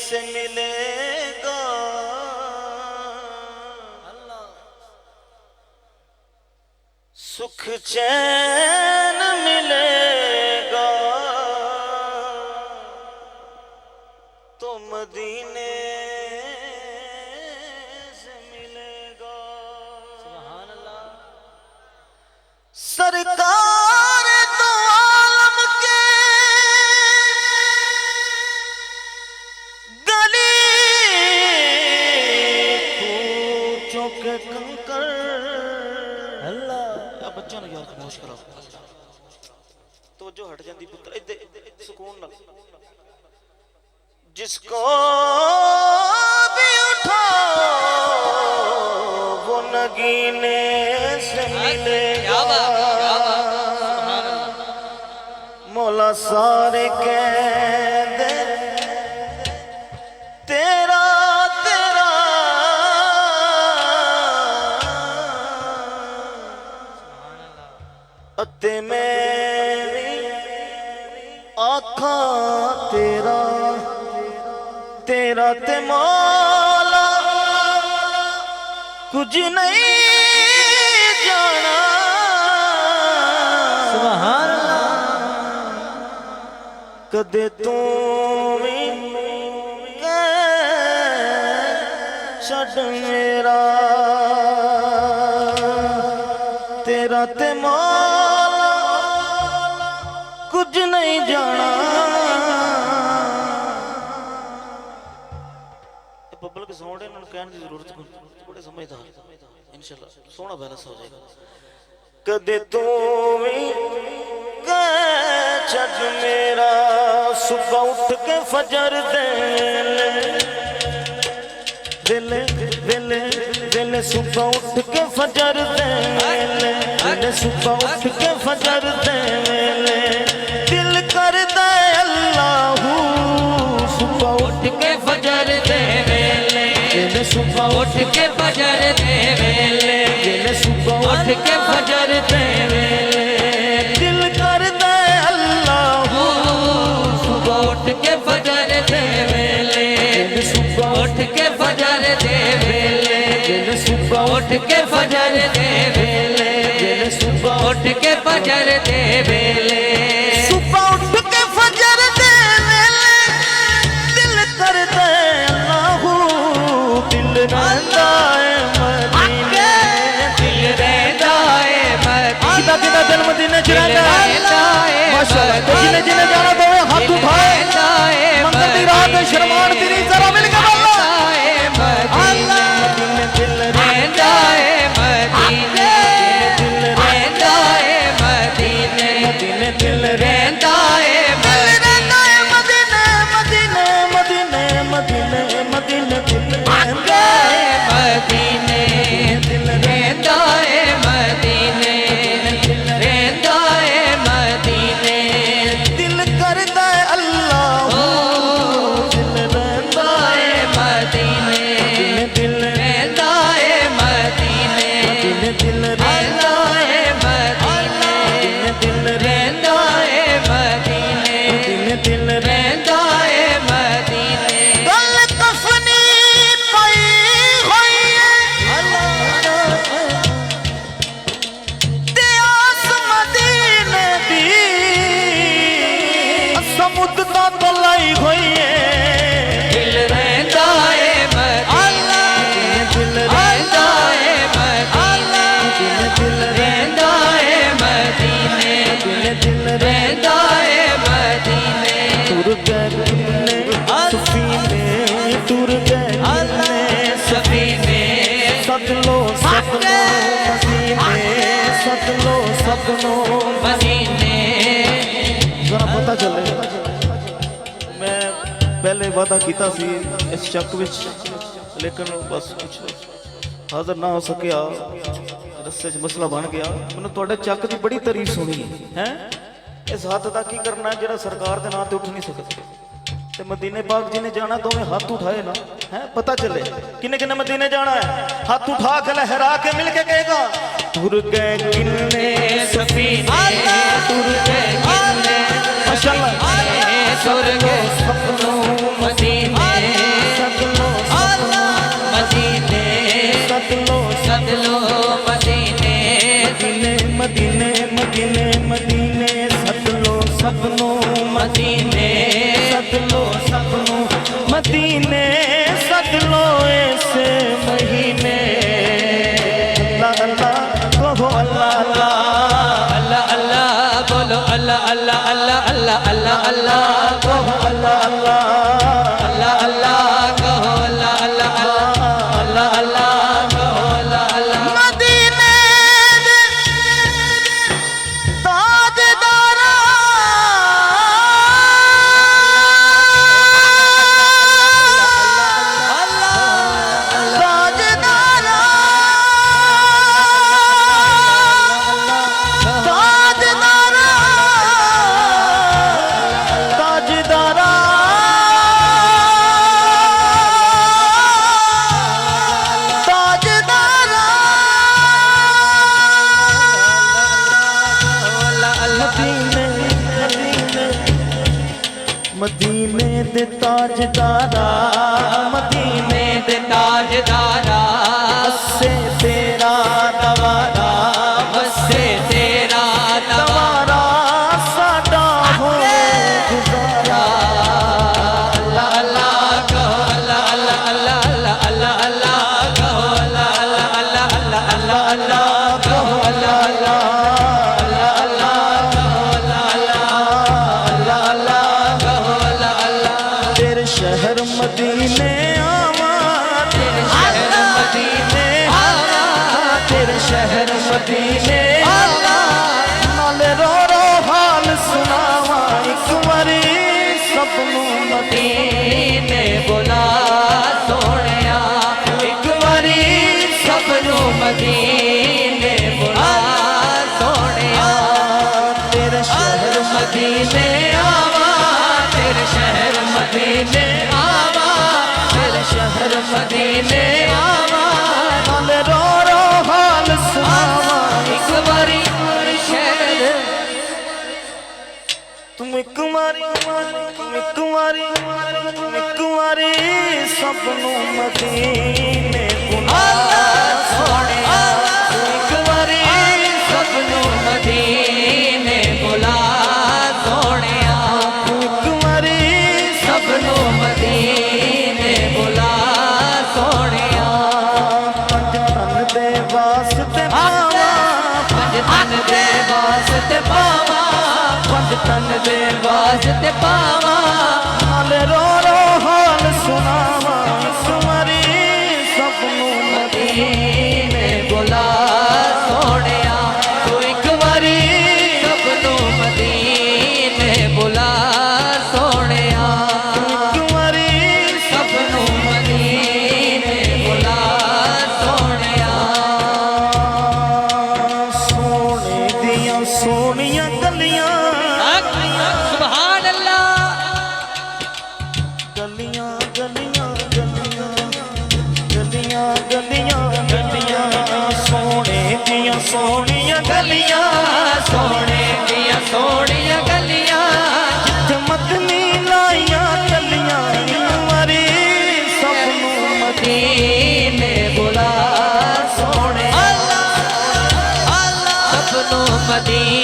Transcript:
से मिलेगा, सुख चैन मिलेगा तो मदीने से मिलेगा। सुभान अल्लाह। सरकार तो आलम के गली कूचों के कंकर। अल्लाह बच्चों ने यार खामोश करा तो जो हट जाती पुत्र इधर सुकून ना। जिसको भी उठाओ वो नगीने से मिलेगा। मौला सारे कह दे तेरा तेरा अते मेरी आँखां तेरा तेरा ते मौला कुछ नहीं जाना। सुभान अल्लाह। कदे तू भी छड़ मेरा तेरा ते मौला कुछ नहीं जाना। बब्बल के सोने इन्होंने कहने की जरूरत नहीं, बड़े समझदार इंशाल्लाह सोना बैलेंस हो जाएगा। कदे तू भी छड़ मेरा सुबह उठ के फजर दे दिले दिले दिले सुबह उठ के फजर दे दिले सुबह उठ के फजर दे दिल कर दे अल्लाह सुबह उठ के फजर दे दिले सुबह उठ के फजर दे दिले सुबह उठ के फजर दे दिल कर दे अल्लाह सुबह उठ के फजर दे सुबह उठ के फजर दे सुबह उठ के फजर दे सुबह उठ के फजर दे सुबह उठ के फजर दे दिल कर दे अल्लाह दिल रहता है मदीने दिल रहता है मदीने किदा जन्मदिन चुराना माशाअल्लाह। तो जिन्हें जिन्हें जाना तो हाथ उठाए मंगल की रात शर्मान तेरी जरा मिल के पता चले। मैं पहले वादा किया इस चक विच लेकिन बस कुछ हाजिर ना हो सकिया, रस्ते च मसला बन गया। मैंने तुहाडे चक की बड़ी तारीफ सुनी है। इस हाथ का की करना है जो सरकार के नाम से उठ नहीं सकते। ते मदीने पाक जिन्हें जाना दोवें हाथ उठाए ना है, पता चले किन्ने किन्ने मदीने जाना है। हाथ उठा के लहरा के मिल के कहेगा तुर गए किन्ने सफीने तुर गए किन्ने माशाअल्लाह तुर गए सपनों मदीने ताजदारा मदीने दे ताजदारा बसे तेरा दवारा बसे तेरा दवारा साडा हो गुजारा अल्लाह अल्लाह कहो अल्लाह अल्लाह अल्लाह अल्लाह अल्लाह कहो अल्लाह अल्लाह अल्लाह अल्लाह अल्लाह कहो अल्लाह अल्लाह अल्लाह कहो अल्लाह अल्लाह कहो अल्लाह। तेरे शहर मदीने आवा तेरे शहर मदीने आवा तेरे शहर मदीने आवा नाले रो रो हाल सुनावा एक बारी सबनू मदीने बुला सोनिया एक बारी सबनू मदीने बुला सोनिया। तेरे शहर मदीने आवा तेरे शहर मदीने आवा तेरे शहर मदीने आवा नाले रो रो हाल सुनावा एक बारी शहर तुम एक बारी सबनू मदीने बुला सोनिया एक बारी सबनू मदीने बुला सोनिया एक बारी सबनू मदीने बुला सोनिया। पंज तन दे वास्ते पावा पंज तन दे वास्ते पावा पंज तन दे वास्ते पावा नाले रो रो हाल सुनावा सुमारी सबनू मदीने बुला सोनिया तू एक बारी सबनू मदीने बुला सोनिया एक बारी सबनू मदीने बुला सोनिया। सोने दिया सोनिया गलियां सुभान अल्लाह गलियां गलियां गलियां गलियां गलियां गलियां सोने दिया सोनिया गलियां सोने दिया सोनिया गलियां मदनी लाइया गलियां मरी सबनू मदीने बुला सोने सबनू मदीने